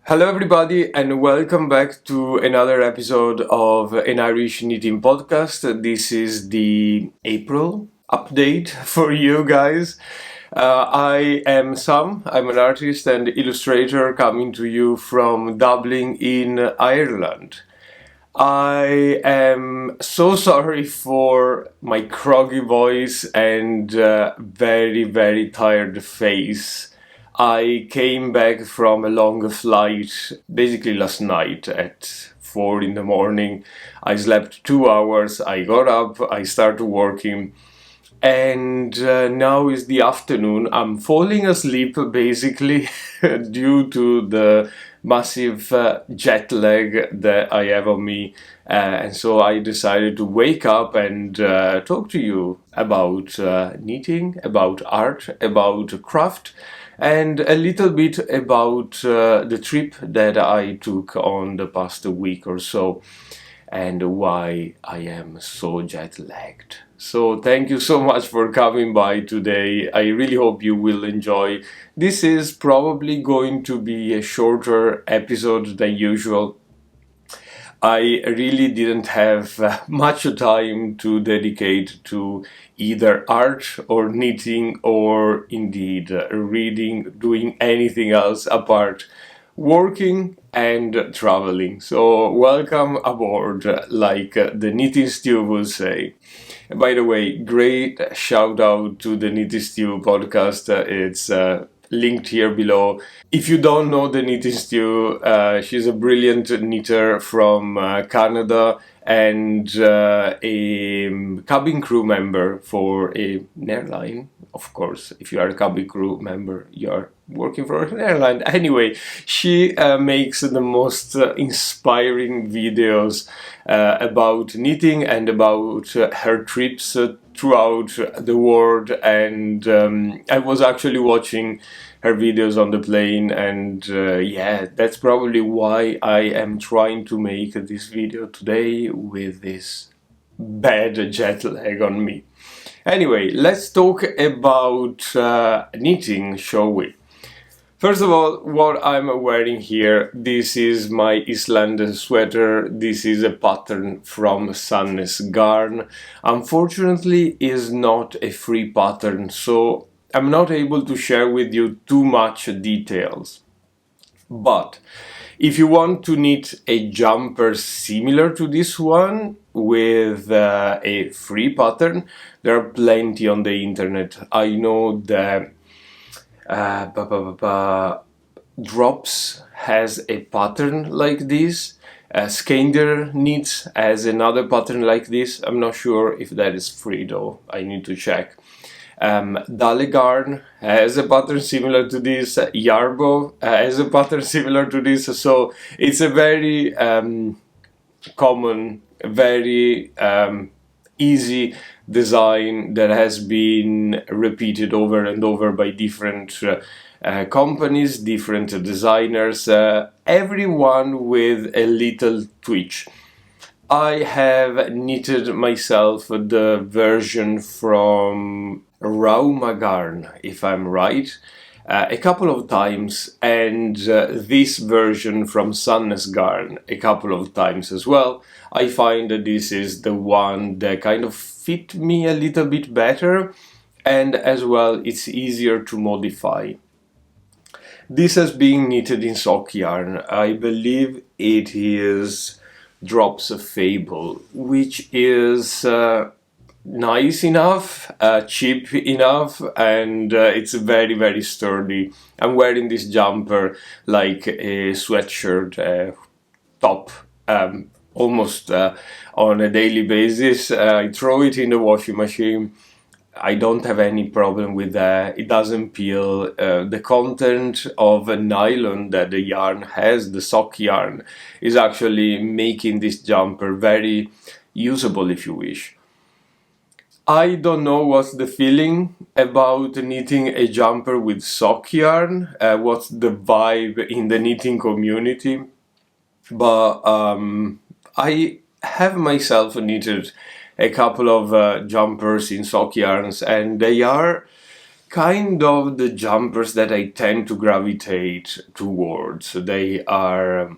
Hello, everybody, and welcome back to another episode of an Irish Knitting podcast. This is the April update for you guys. I am Sam. I'm an artist and illustrator coming to you from Dublin in Ireland. I am so sorry for my croggy voice and very tired face. I came back from a long flight basically last night at 4 in the morning. I slept 2 hours, I got up, I started working, and now is the afternoon. I'm falling asleep basically due to the massive jet lag that I have on me. And so I decided to wake up and talk to you about knitting, about art, about craft, and a little bit about the trip that I took on the past week or so and why I am so jet lagged. So, thank you so much for coming by today. I really hope you will enjoy. This is probably going to be a shorter episode than usual. I really didn't have much time to dedicate to either art or knitting or indeed reading, doing anything else apart working and traveling. So, welcome aboard, like the Knitting Stew will say. By the way, great shout out to the Knitting Stew podcast. It's linked here below. If you don't know the Knitting Stew, she's a brilliant knitter from Canada and a cabin crew member for an airline. Of course, if you are a cabin crew member, you are working for an airline. Anyway, she makes the most inspiring videos about knitting and about her trips throughout the world. And I was actually watching her videos on the plane, and yeah, that's probably why I am trying to make this video today with this bad jet lag on me. Anyway, let's talk about knitting, shall we? First of all, what I'm wearing here, this is my Iceland sweater. This is a pattern from Sandnes Garn. Unfortunately, is not a free pattern, so I'm not able to share with you too much details. But if you want to knit a jumper similar to this one with a free pattern, there are plenty on the internet. I know that Drops has a pattern like this. Skander Knits has another pattern like this. I'm not sure if that is free though. I need to check. Dalegarn has a pattern similar to this. Yarbo has a pattern similar to this. So it's a very common, very easy design that has been repeated over and over by different companies, different designers, everyone with a little twitch. I have knitted myself the version from Raumagarn, if I'm right, a couple of times, and this version from Sandnes Garn a couple of times as well. I find that this is the one that kind of fit me a little bit better, and as well it's easier to modify. This has been knitted in sock yarn. I believe it is Drops of Fable, which is nice enough, cheap enough, and it's very sturdy. I'm wearing this jumper like a sweatshirt top almost on a daily basis. I throw it in the washing machine. I don't have any problem with that. It doesn't peel. The content of a nylon that the yarn has, the sock yarn, is actually making this jumper very usable if you wish. I don't know what's the feeling about knitting a jumper with sock yarn, what's the vibe in the knitting community, but I have myself knitted a couple of jumpers in sock yarns, and they are kind of the jumpers that I tend to gravitate towards. They are,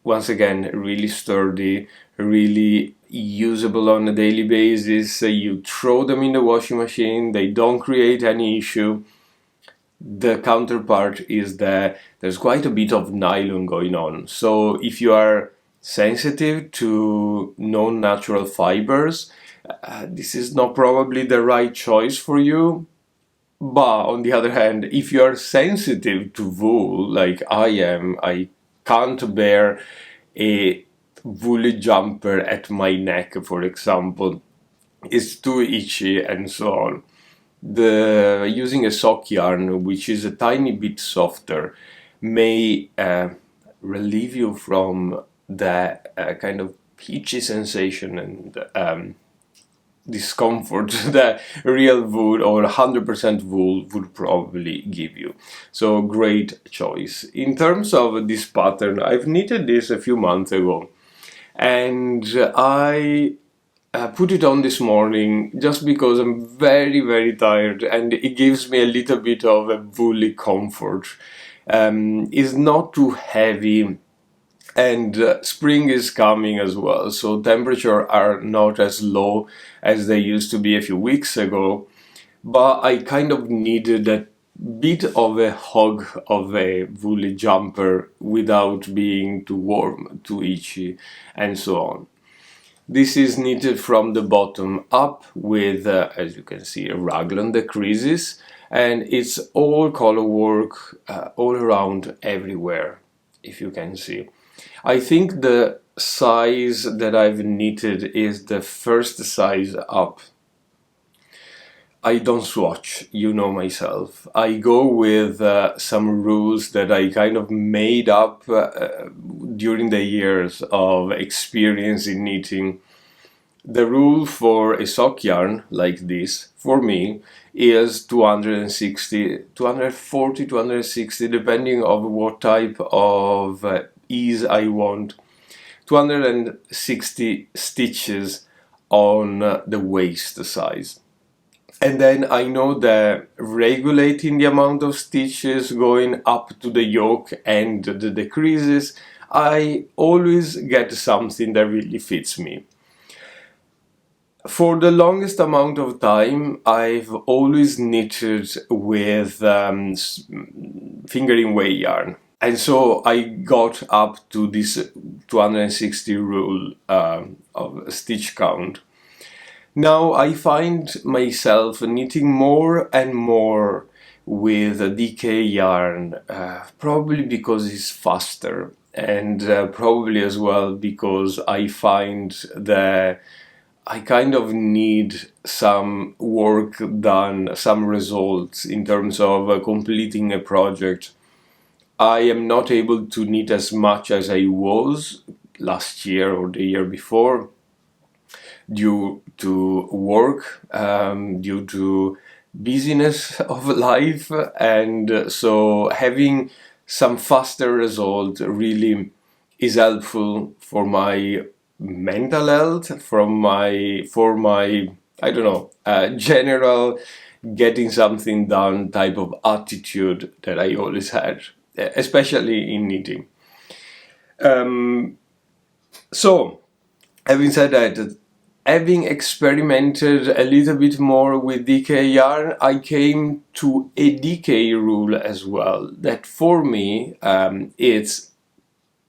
once again, really sturdy, really usable on a daily basis. You throw them in the washing machine, they don't create any issue. The counterpart is that there's quite a bit of nylon going on. So if you are sensitive to non-natural fibers, this is not probably the right choice for you. But on the other hand, if you are sensitive to wool, like I am, I can't bear a woolly jumper at my neck, for example. It's too itchy and so on. Using a sock yarn, which is a tiny bit softer, may relieve you from that kind of itchy sensation and discomfort that real wool or 100% wool would probably give you. So great choice. In terms of this pattern, I've knitted this a few months ago, and I put it on this morning just because I'm very, very tired, and it gives me a little bit of a woolly comfort. It's not too heavy, and spring is coming as well, so temperatures are not as low as they used to be a few weeks ago, but I kind of needed a bit of a hug of a woolly jumper without being too warm, too itchy, and so on. This is knitted from the bottom up with, as you can see, a raglan decreases, and it's all color work all around everywhere, if you can see. I think the size that I've knitted is the first size up. I don't swatch, you know myself. I go with some rules that I kind of made up during the years of experience in knitting. The rule for a sock yarn like this, for me, is 260, 240, 260, depending on what type of ease I want. 260 stitches on the waist size. And then I know that regulating the amount of stitches going up to the yoke and the decreases, I always get something that really fits me. For the longest amount of time, I've always knitted with fingering weight yarn. And so I got up to this 260 rule of stitch count. Now I find myself knitting more and more with DK yarn, probably because it's faster, and probably as well because I find that I kind of need some work done, some results in terms of completing a project. I am not able to knit as much as I was last year or the year before, due to work, due to busyness of life, and so having some faster result really is helpful for my mental health, for my I don't know, general getting something done type of attitude that I always had, especially in knitting. So having said that, having experimented a little bit more with DK yarn, I came to a DK rule as well, that for me it's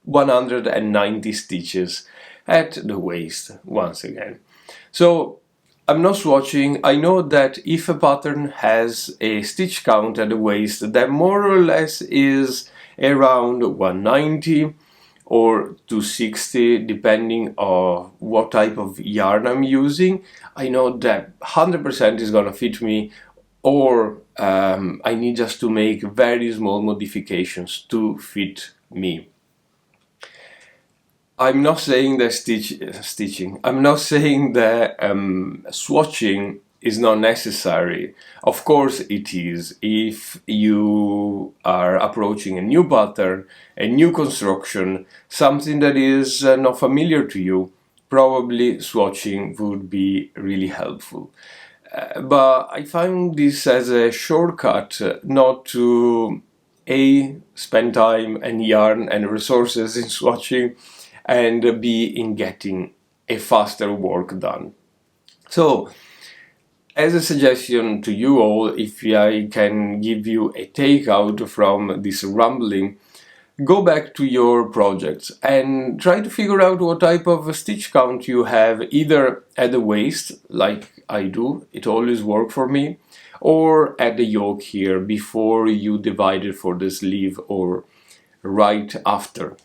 190 stitches at the waist, once again. So I'm not swatching. I know that if a pattern has a stitch count at the waist that more or less is around 190 or 260, depending on what type of yarn I'm using, I know that 100% is gonna fit me, or I need just to make very small modifications to fit me. I'm not saying that stitching, I'm not saying that swatching is not necessary. Of course it is. If you are approaching a new pattern, a new construction, something that is not familiar to you, probably swatching would be really helpful. But I found this as a shortcut, not to A, spend time and yarn and resources in swatching, and B, in getting a faster work done. So, as a suggestion to you all, if I can give you a takeout from this rambling, go back to your projects and try to figure out what type of stitch count you have, either at the waist, like I do, it always works for me, or at the yoke here before you divide it for the sleeve, or right after.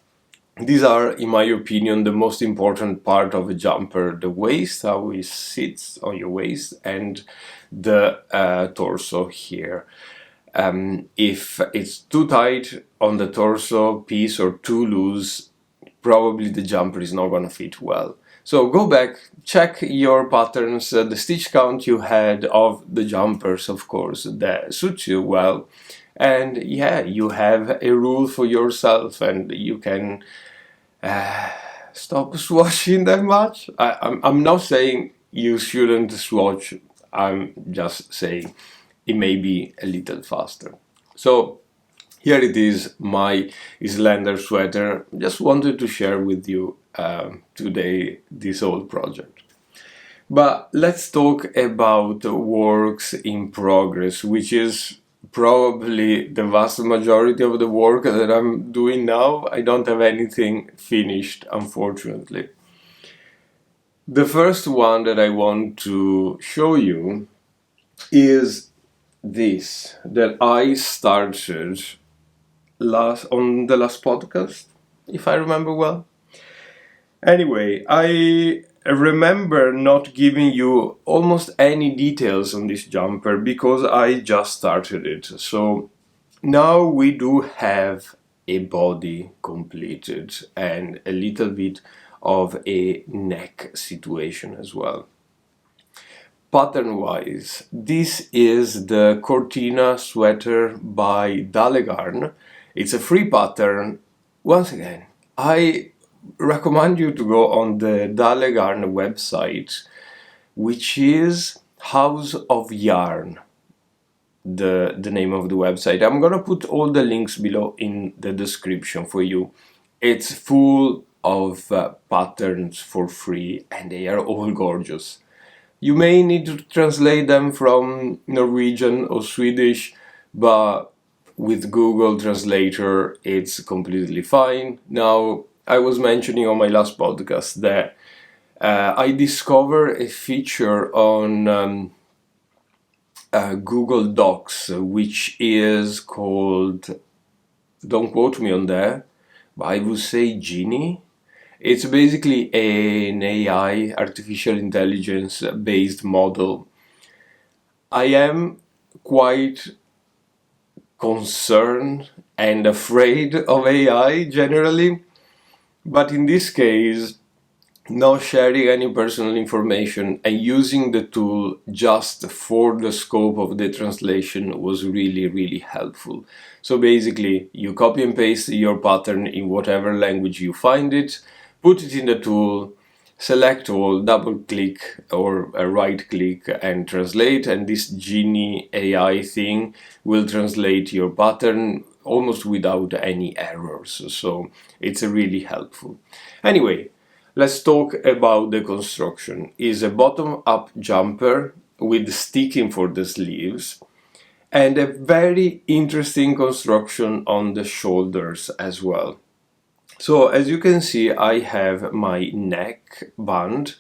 These are, in my opinion, the most important part of a jumper: the waist, how it sits on your waist, and the torso here. If it's too tight on the torso piece or too loose, probably the jumper is not going to fit well. So go back, check your patterns, the stitch count you had of the jumpers, of course, that suits you well. And yeah, you have a rule for yourself, and you can stop swatching that much. I'm not saying you shouldn't swatch, I'm just saying it may be a little faster. So here it is, my Islander sweater. Just wanted to share with you today this whole project. But let's talk about works in progress, which is probably the vast majority of the work that I'm doing now. I don't have anything finished, unfortunately. The first one that I want to show you is this, that I started on the last podcast, if I remember well. Anyway, I remember not giving you almost any details on this jumper because I just started it. So now we do have a body completed and a little bit of a neck situation as well. Pattern wise, this is the Cortina sweater by Dalegarn. It's a free pattern. Once again, I recommend you to go on the Dalegarn website, which is House of Yarn, the name of the website. I'm gonna put all the links below in the description for you. It's full of patterns for free, and they are all gorgeous. You may need to translate them from Norwegian or Swedish, but with Google Translator it's completely fine. Now, I was mentioning on my last podcast that I discovered a feature on Google Docs, which is called, don't quote me on that, but I would say Genie. It's basically an AI, artificial intelligence based model. I am quite concerned and afraid of AI generally, but in this case, not sharing any personal information and using the tool just for the scope of the translation was really, really helpful. So basically, you copy and paste your pattern in whatever language you find it, put it in the tool, select all, double click or right click and translate, and this Genie AI thing will translate your pattern almost without any errors. So it's really helpful. Anyway, let's talk about the construction. It's a bottom-up jumper with sticking for the sleeves and a very interesting construction on the shoulders as well. So as you can see, I have my neck band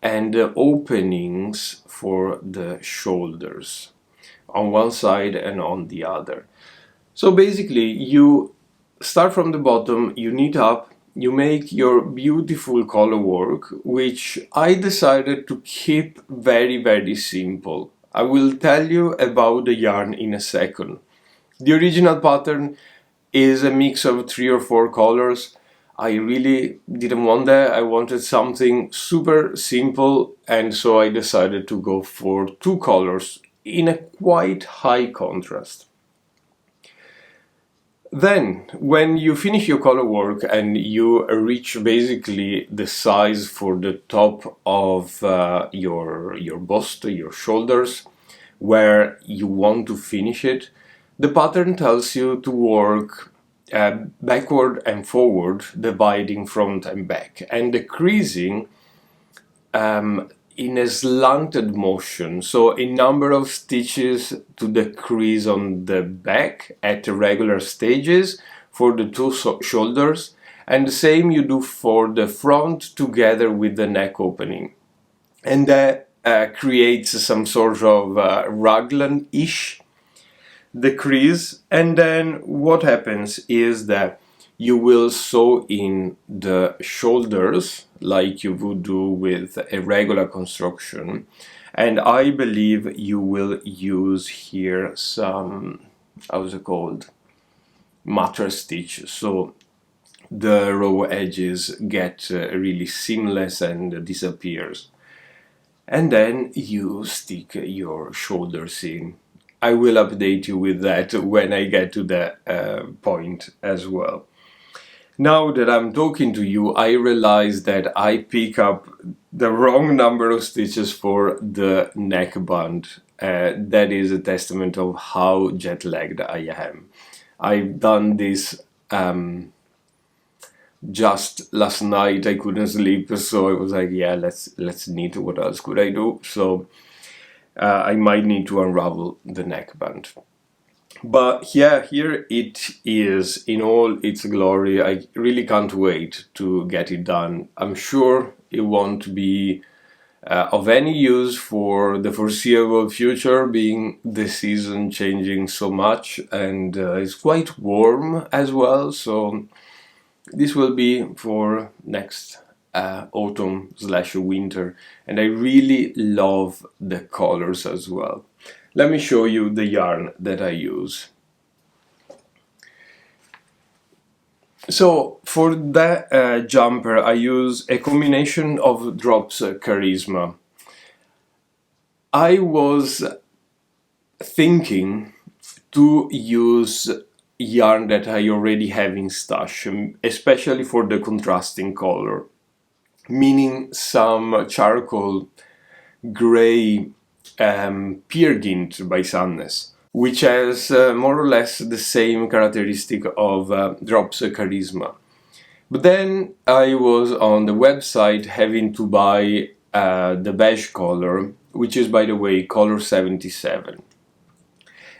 and the openings for the shoulders on one side and on the other. So basically, you start from the bottom, you knit up, you make your beautiful color work, which I decided to keep very, very simple. I will tell you about the yarn in a second. The original pattern is a mix of 3 or 4 colors. I really didn't want that. I wanted something super simple, and so I decided to go for 2 colors in a quite high contrast. Then, when you finish your color work and you reach basically the size for the top of your bust, your shoulders, where you want to finish it, the pattern tells you to work backward and forward, dividing front and back, and decreasing in a slanted motion, so a number of stitches to decrease on the back at regular stages for the two shoulders, and the same you do for the front together with the neck opening. And that creates some sort of raglan-ish decrease. And then what happens is that you will sew in the shoulders like you would do with a regular construction, and I believe you will use here some, how's it called, mattress stitch, so the raw edges get really seamless and disappears. And then you stick your shoulders in. I will update you with that when I get to that point as well. Now that I'm talking to you, I realize that I pick up the wrong number of stitches for the neckband. That is a testament of how jet-lagged I am. I've done this just last night. I couldn't sleep, so I was like, yeah, let's knit. What else could I do? So I might need to unravel the neckband. But yeah, here it is in all its glory. I really can't wait to get it done. I'm sure it won't be of any use for the foreseeable future, being the season changing so much, and it's quite warm as well, so this will be for next autumn/winter, and I really love the colors as well. Let me show you the yarn that I use. So for that jumper I use a combination of drops Charisma. I was thinking to use yarn that I already have in stash, especially for the contrasting color, meaning some charcoal gray Peer Gynt by Sandnes, which has more or less the same characteristic of Drops Charisma. But then I was on the website having to buy the beige color, which is, by the way, color 77.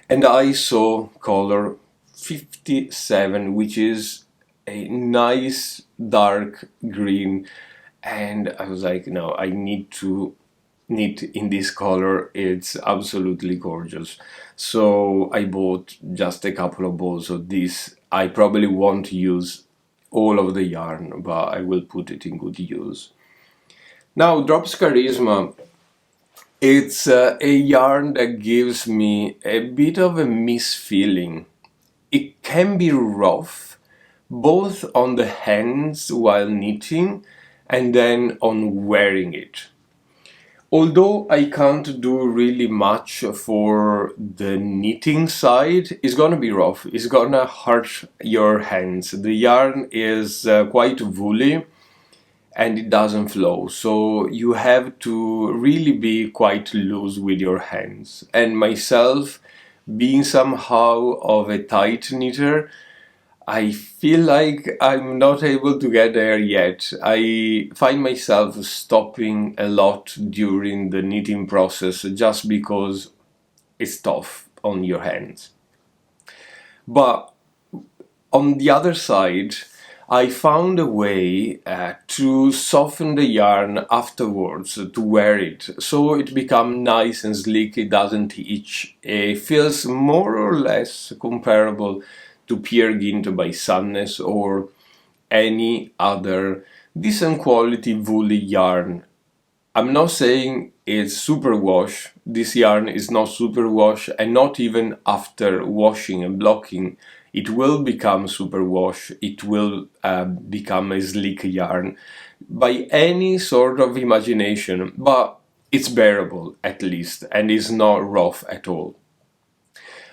And I saw color 57, which is a nice dark green, and I was like, no, I need to knit in this color. It's absolutely gorgeous. So I bought just a couple of balls of this. I probably won't use all of the yarn, but I will put it in good use. Now, Drops Charisma, it's a yarn that gives me a bit of a misfeeling. It can be rough, both on the hands while knitting and then on wearing it. Although I can't do really much for the knitting side, it's gonna be rough, it's gonna hurt your hands. The yarn is quite woolly and it doesn't flow, so you have to really be quite loose with your hands. And myself, being somehow of a tight knitter, I feel like I'm not able to get there yet. I find myself stopping a lot during the knitting process just because it's tough on your hands. But on the other side, I found a way to soften the yarn afterwards to wear it, so it becomes nice and sleek, it doesn't itch, it feels more or less comparable to Peer Gynt by Sandnes or any other decent quality woolly yarn. I'm not saying it's superwash. This yarn is not superwash, and not even after washing and blocking it will become superwash. It will become a sleek yarn by any sort of imagination, but it's bearable at least, and is not rough at all.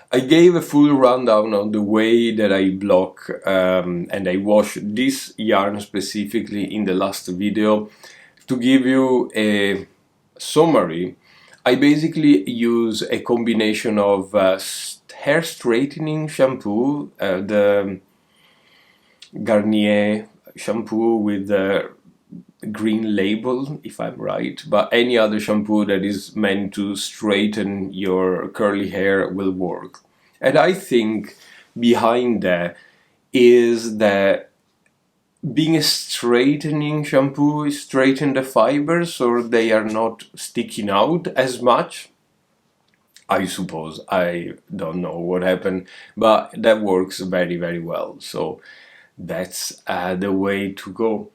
I gave a full rundown on the way that I block and I wash this yarn specifically in the last video. To give you a summary, I basically use a combination of hair straightening shampoo, the Garnier shampoo with the green label, if I'm right, but any other shampoo that is meant to straighten your curly hair will work. And I think behind that is that being a straightening shampoo straighten the fibers so they are not sticking out as much. I suppose. I don't know what happened, but that works very, very well. So that's the way to go.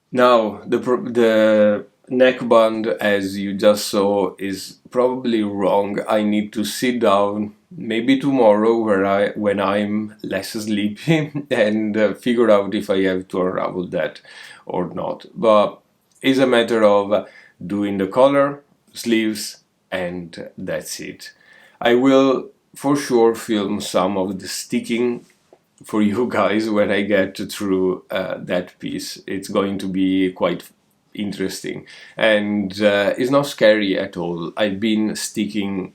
Now, the neckband, as you just saw, is probably wrong. I need to sit down, maybe tomorrow, when I'm less sleepy, and figure out if I have to unravel that or not. But it's a matter of doing the collar, sleeves, and that's it. I will for sure film some of the sticking for you guys when I get through that piece. It's going to be quite interesting, and it's not scary at all. I've been sticking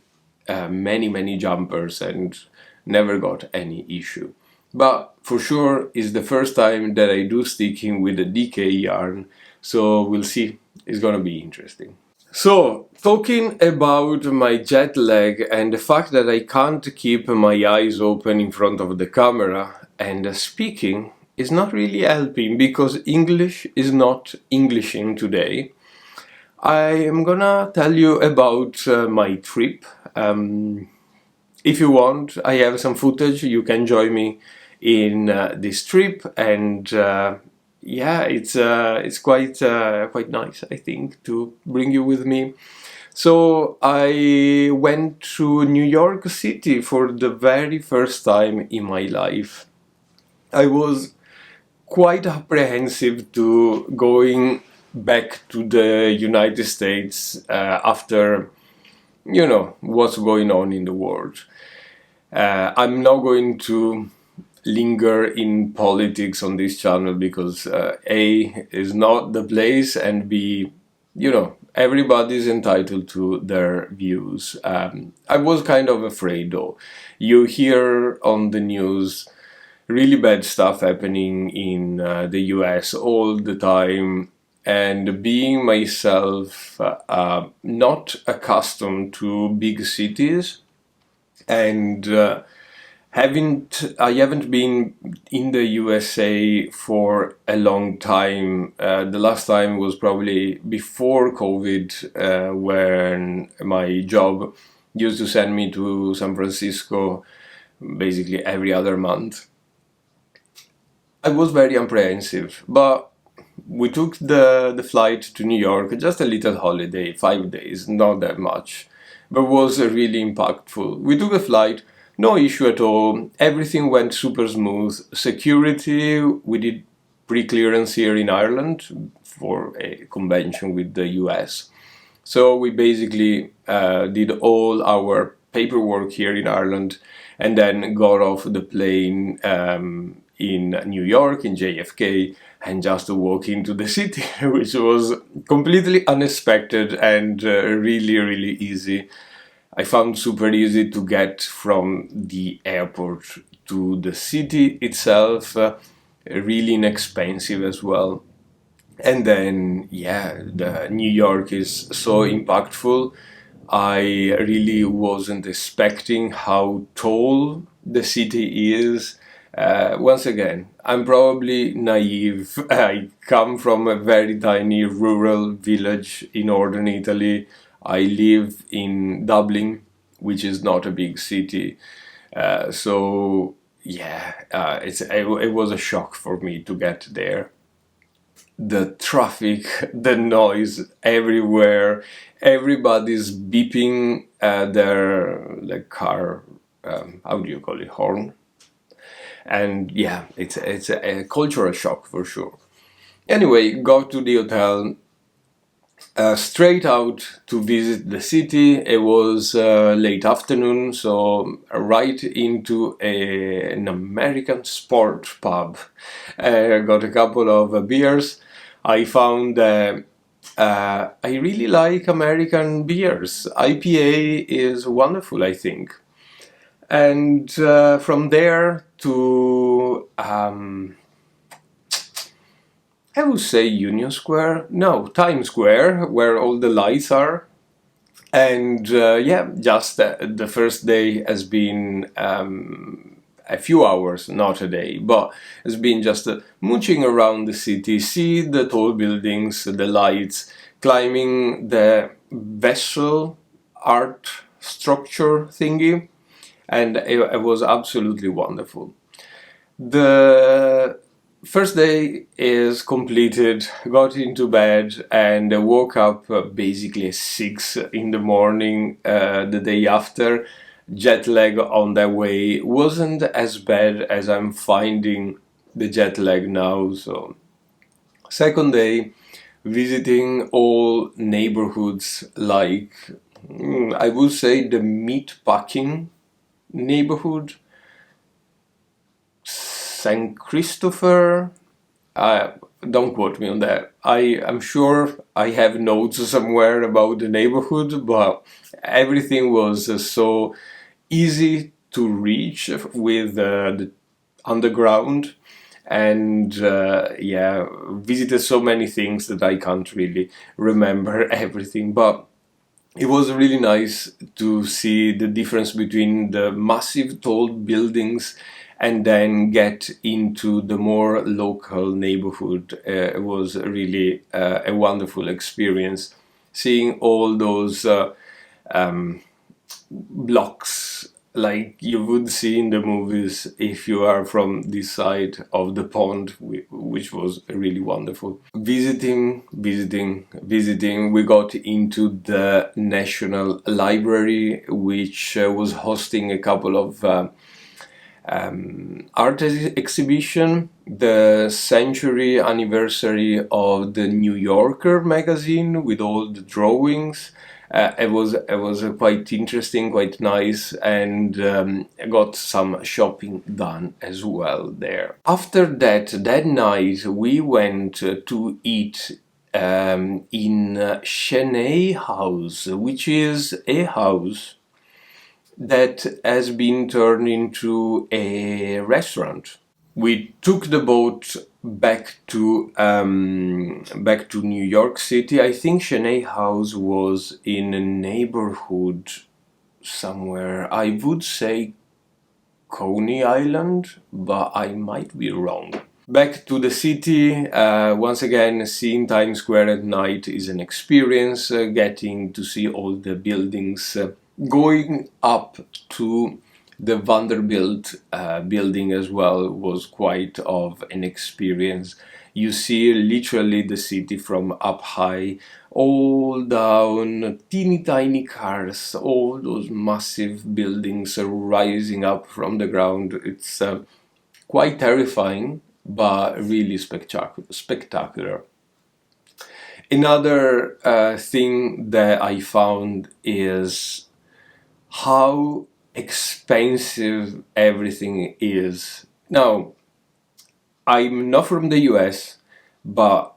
many jumpers and never got any issue. But for sure, it's the first time that I do sticking with a DK yarn, so we'll see. It's gonna be interesting. So, talking about my jet lag and the fact that I can't keep my eyes open in front of the camera, and speaking is not really helping because English is not Englishing today. I am gonna tell you about my trip. If you want, I have some footage. You can join me in this trip, and yeah, it's quite nice, I think, to bring you with me. So I went to New York City for the very first time in my life. I was quite apprehensive to going back to the United States after, what's going on in the world. I'm not going to linger in politics on this channel because A is not the place, and B, everybody's entitled to their views. I was kind of afraid though. You hear on the news really bad stuff happening in the US all the time, and being myself not accustomed to big cities, and I haven't been in the USA for a long time. The last time was probably before COVID, when my job used to send me to San Francisco basically every other month. I was very apprehensive, but we took the flight to New York, just a little holiday, 5 days, not that much, but was really impactful. We took a flight, no issue at all, everything went super smooth. Security, we did pre-clearance here in Ireland for a convention with the US. So we basically did all our paperwork here in Ireland and then got off the plane in New York, in JFK, and just to walk into the city, which was completely unexpected and really easy. I found super easy to get from the airport to the city itself, really inexpensive as well. And then, yeah, the New York is so impactful. I really wasn't expecting how tall the city is. Once again, I'm probably naive. I come from a very tiny rural village in northern Italy. I live in Dublin, which is not a big city. So yeah, it was a shock for me to get there. The traffic, the noise everywhere, everybody's beeping their car, how do you call it, horn? And yeah, it's a cultural shock for sure. Anyway, got to the hotel. straight out to visit the city. It was late afternoon, so right into an American sport pub. Got a couple of beers. I found I really like American beers. IPA is wonderful, I think. And from there to I would say Union Square. No, Times Square, where all the lights are. And yeah, just the first day has been a few hours, not a day, but has been just mooching around the city, see the tall buildings, the lights, climbing the vessel art structure thingy, and it was absolutely wonderful. The first day is completed, got into bed, and woke up basically at 6 in the morning the day after. Jet lag on that way wasn't as bad as I'm finding the jet lag now. So, second day, visiting all neighborhoods like I would say the meatpacking neighborhood, St. Christopher. Don't quote me on that. I'm sure I have notes somewhere about the neighborhood, but everything was so easy to reach with the underground, and yeah, visited so many things that I can't really remember everything, but it was really nice to see the difference between the massive tall buildings and then get into the more local neighborhood. It was really a wonderful experience seeing all those blocks like you would see in the movies if you are from this side of the pond, which was really wonderful. Visiting, we got into the National Library, which was hosting a couple of art exhibition, the century anniversary of the New Yorker magazine with all the drawings. It was quite interesting, quite nice, and I got some shopping done as well there. After that night we went to eat in Cheney House, which is a house that has been turned into a restaurant. We took the boat back to New York City. I think Cheney House was in a neighborhood somewhere. I would say Coney Island, but I might be wrong. Back to the city, once again, seeing Times Square at night is an experience, getting to see all the buildings, going up to the Vanderbilt building as well was quite of an experience. You see literally the city from up high, all down, teeny tiny cars, all those massive buildings rising up from the ground. It's quite terrifying, but really spectacular. Another thing that I found is how expensive everything is. Now, I'm not from the US, but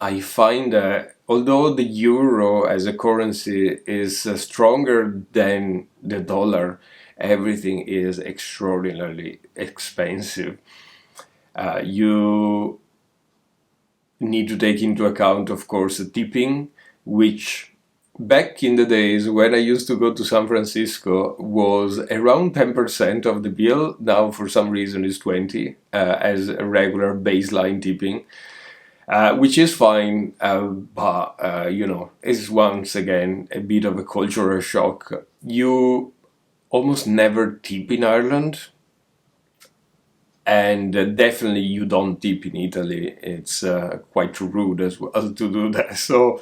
I find that although the euro as a currency is stronger than the dollar, everything is extraordinarily expensive. You need to take into account, of course, tipping, which back in the days when I used to go to San Francisco was around 10% of the bill. Now, for some reason, is 20 as a regular baseline tipping, which is fine, but you know, it's once again a bit of a cultural shock. You almost never tip in Ireland, and definitely you don't tip in Italy. It's quite rude as well to do that. So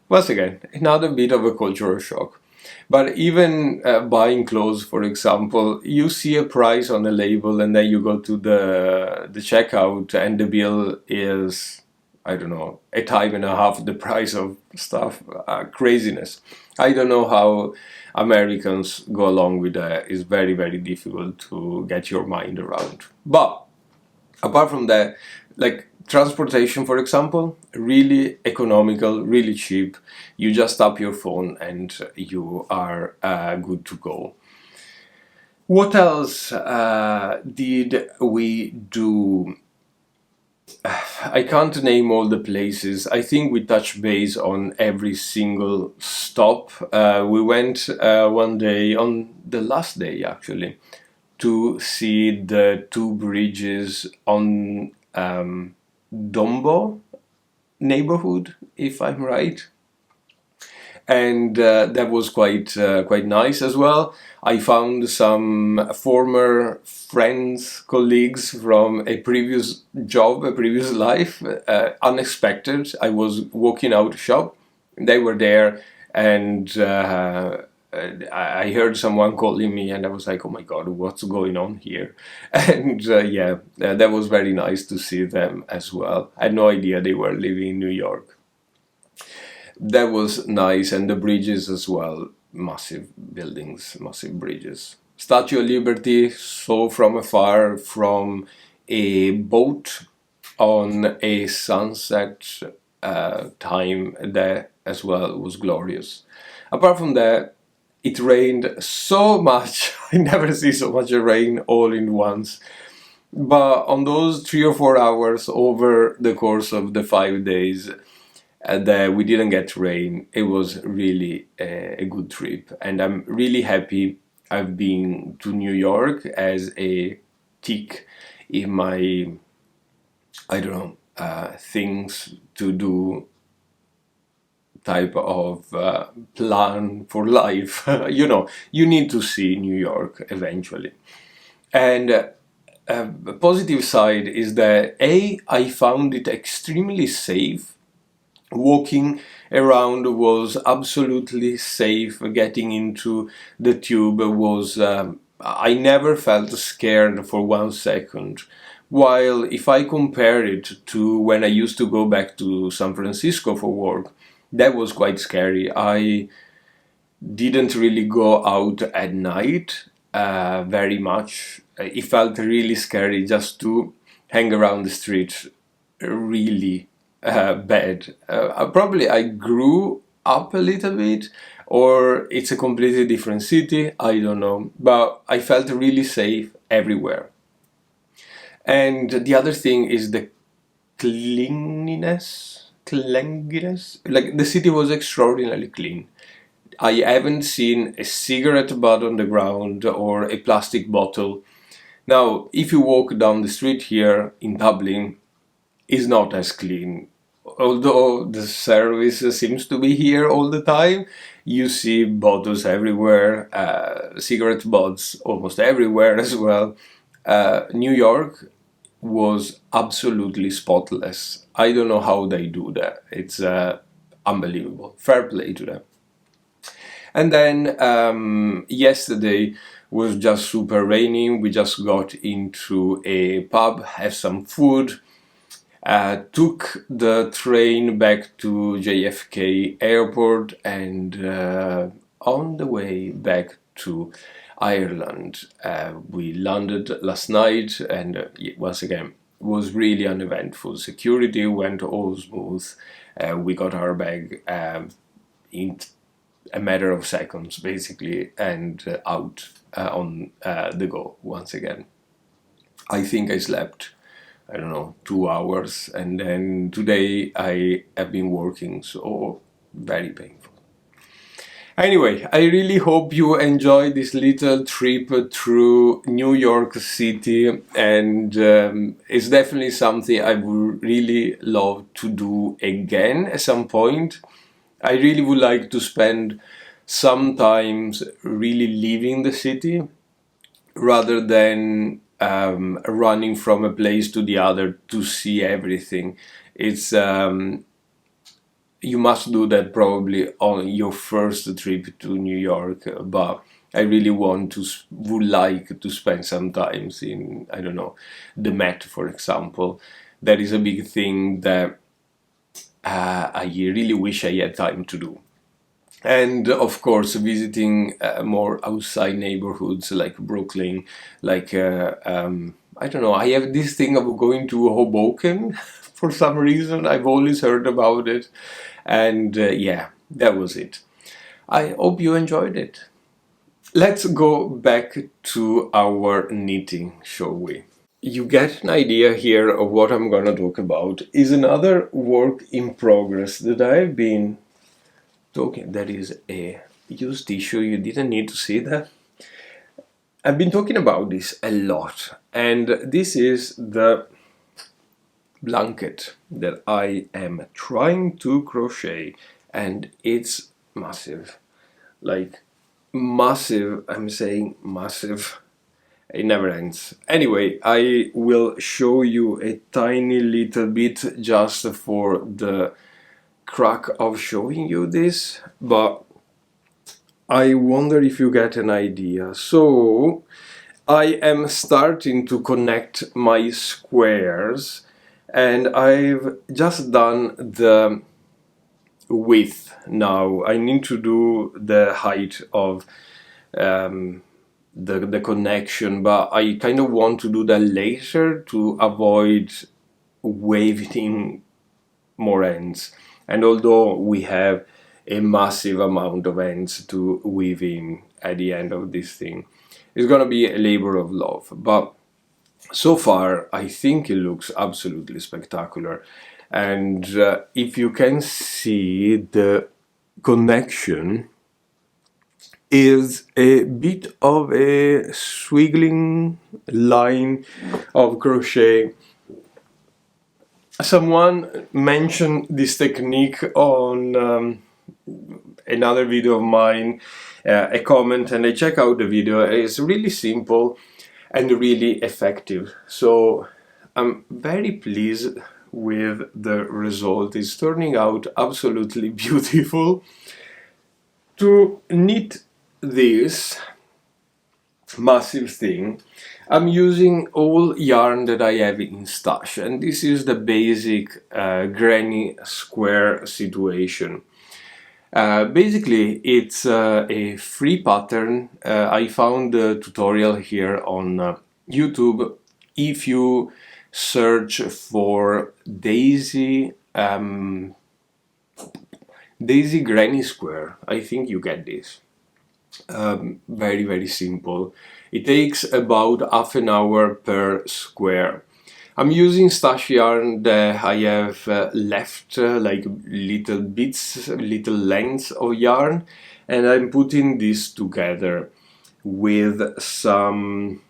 once again, another bit of a cultural shock. But even buying clothes, for example, you see a price on a label and then you go to the checkout and the bill is I don't know, a time and a half the price of stuff. Craziness. I don't know how Americans go along with that. It's very, very difficult to get your mind around. But apart from that, like transportation, for example, really economical, really cheap. You just tap your phone and you are good to go. What else did we do? I can't name all the places. I think we touched base on every single stop. We went one day, on the last day actually, to see the two bridges on Dombo neighborhood, if I'm right. And that was quite nice as well. I found some former friends, colleagues from a previous job, a previous life, unexpected. I was walking out shop, they were there, and I heard someone calling me, and I was like, "Oh my God, what's going on here?" And that was very nice to see them as well. I had no idea they were living in New York. That was nice, and the bridges as well. Massive buildings, massive bridges. Statue of Liberty, saw from afar from a boat on a sunset time. That as well was glorious. Apart from that, it rained so much. I never see so much rain all in once. But on those 3 or 4 hours over the course of the 5 days, that we didn't get rain. It was really a good trip, and I'm really happy I've been to New York as a tick in my, I don't know, things to do type of plan for life. You need to see New York eventually. And the positive side is that I found it extremely safe. Walking around was absolutely safe. Getting into the tube was, I never felt scared for 1 second. While if I compare it to when I used to go back to San Francisco for work, that was quite scary. I didn't really go out at night very much. It felt really scary just to hang around the street, really bad. Probably I grew up a little bit, or it's a completely different city, I don't know. But I felt really safe everywhere. And the other thing is the cleanliness. Like the city was extraordinarily clean. I haven't seen a cigarette butt on the ground or a plastic bottle. Now, if you walk down the street here in Dublin, it's not as clean. Although the service seems to be here all the time, you see bottles everywhere, cigarette butts almost everywhere as well. New York was absolutely spotless. I don't know how they do that. It's unbelievable. Fair play to them. And then yesterday was just super rainy. We just got into a pub, have some food, took the train back to JFK Airport, and on the way back to Ireland, we landed last night, and once again, was really uneventful. Security went all smooth. We got our bag in a matter of seconds, basically, and out on the go once again. I think I slept, I don't know, 2 hours, and then today I have been working, so very painful. Anyway, I really hope you enjoyed this little trip through New York City, and it's definitely something I would really love to do again at some point. I really would like to spend some times really leaving the city rather than running from a place to the other to see everything. It's you must do that probably on your first trip to New York, but I really would like to spend some time in, I don't know, the Met, for example. That is a big thing that I really wish I had time to do. And of course, visiting more outside neighborhoods like Brooklyn, like I don't know. I have this thing of going to Hoboken for some reason. I've always heard about it, and yeah, that was it. I hope you enjoyed it. Let's go back to our knitting, shall we? You get an idea here of what I'm gonna talk about. Is another work in progress that I've been talking. That is a used tissue. You didn't need to see that. I've been talking about this a lot, and this is the blanket that I am trying to crochet, and it's massive. Like massive, I'm saying massive. It never ends. Anyway, I will show you a tiny little bit just for the crack of showing you this, but I wonder if you get an idea. So I am starting to connect my squares, and I've just done the width. Now I need to do the height of the connection, but I kind of want to do that later to avoid waving more ends. And although we have a massive amount of ends to weave in at the end of this thing, it's gonna be a labor of love. But so far, I think it looks absolutely spectacular. And if you can see, the connection is a bit of a swiggling line of crochet. Someone mentioned this technique on another video of mine, a comment, and I check out the video. It's really simple and really effective. So I'm very pleased with the result. It's turning out absolutely beautiful. To knit this massive thing, I'm using all yarn that I have in stash, and this is the basic granny square situation. Basically, it's a free pattern. I found the tutorial here on YouTube. If you search for Daisy granny square, I think you get this. Very, very simple. It takes about half an hour per square. I'm using stash yarn that I have left, like little bits, little lengths of yarn, and I'm putting this together with some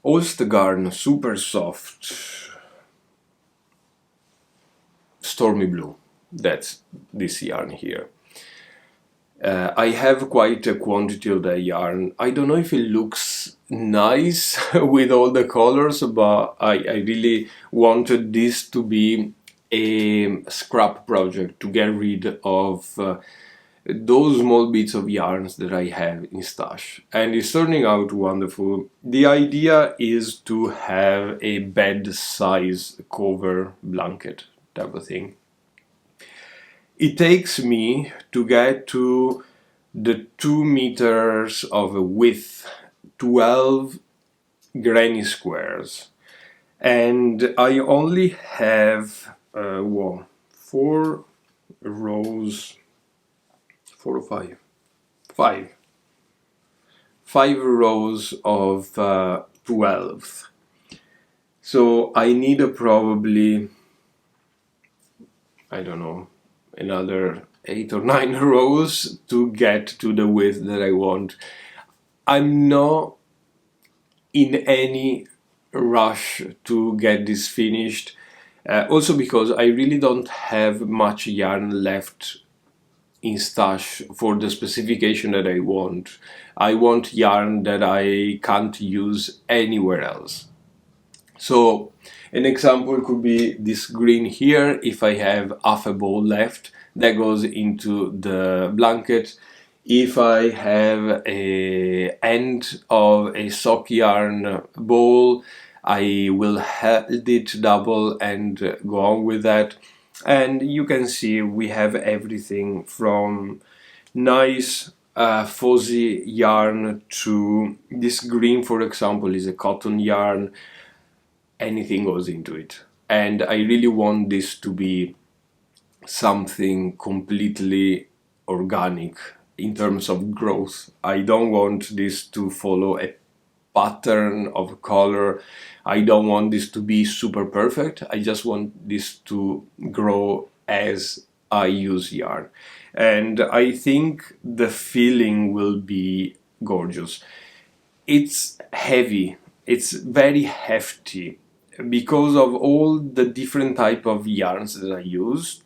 Ulster super soft Stormy Blue. That's this yarn here. I have quite a quantity of the yarn. I don't know if it looks nice with all the colors, but I really wanted this to be a scrap project to get rid of those small bits of yarns that I have in stash, and it's turning out wonderful. The idea is to have a bed size cover blanket type of thing. It takes me to get to the 2 meters of width, 12 granny squares, and I only have 4 rows, 4 or 5, 5 rows of 12. So I need probably, I don't know, another 8 or 9 rows to get to the width that I want. I'm not in any rush to get this finished, also because I really don't have much yarn left in stash for the specification that I want. I want yarn that I can't use anywhere else. So an example could be this green here. If I have half a ball left, that goes into the blanket. If I have a end of a sock yarn ball, I will hold it double and go on with that. And you can see we have everything from nice fuzzy yarn to this green, for example, is a cotton yarn. Anything goes into it, and I really want this to be something completely organic in terms of growth. I don't want this to follow a pattern of color. I don't want this to be super perfect. I just want this to grow as I use yarn. And I think the feeling will be gorgeous. It's heavy, it's very hefty because of all the different type of yarns that I use.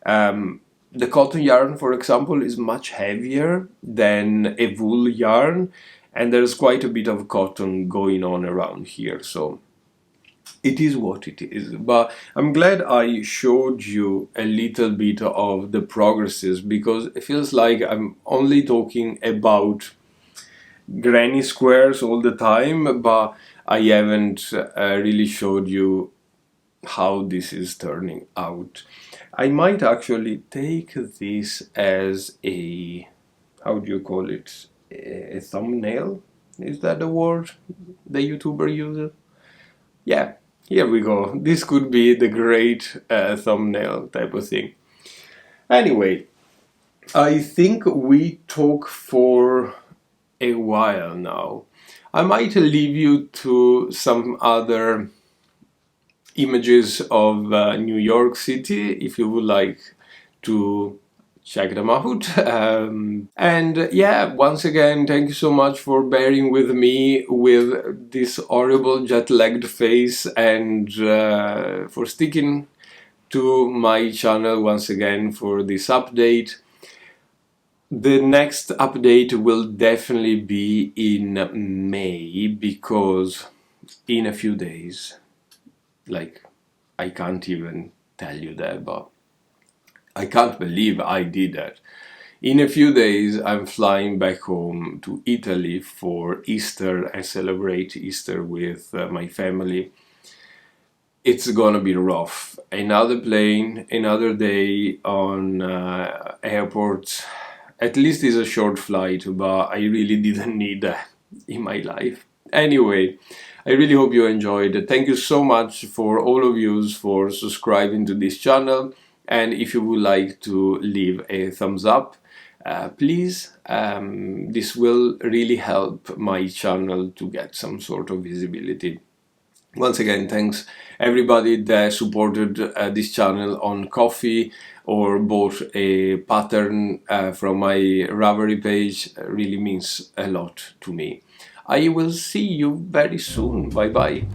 The cotton yarn, for example, is much heavier than a wool yarn, and there's quite a bit of cotton going on around here, so it is what it is. But I'm glad I showed you a little bit of the progresses, because it feels like I'm only talking about granny squares all the time, but I haven't really showed you how this is turning out. I might actually take this as a, how do you call it, a thumbnail? Is that the word the YouTuber uses? Yeah, here we go. This could be the great thumbnail type of thing. Anyway, I think we talk for a while now. I might leave you to some other images of New York City if you would like to check them out. And yeah, once again, thank you so much for bearing with me with this horrible jet-lagged face, and for sticking to my channel once again for this update. The next update will definitely be in May, because in a few days, like, I can't even tell you that, but I can't believe I did that. In a few days, I'm flying back home to Italy for Easter. I celebrate Easter with my family. It's gonna be rough. Another plane, another day on airport. At least it's a short flight, but I really didn't need that in my life. Anyway, I really hope you enjoyed. Thank you so much for all of you for subscribing to this channel. And if you would like to leave a thumbs up, please. This will really help my channel to get some sort of visibility. Once again, thanks everybody that supported this channel on Ko-fi or bought a pattern from my Ravelry page. Really means a lot to me. I will see you very soon. Bye bye.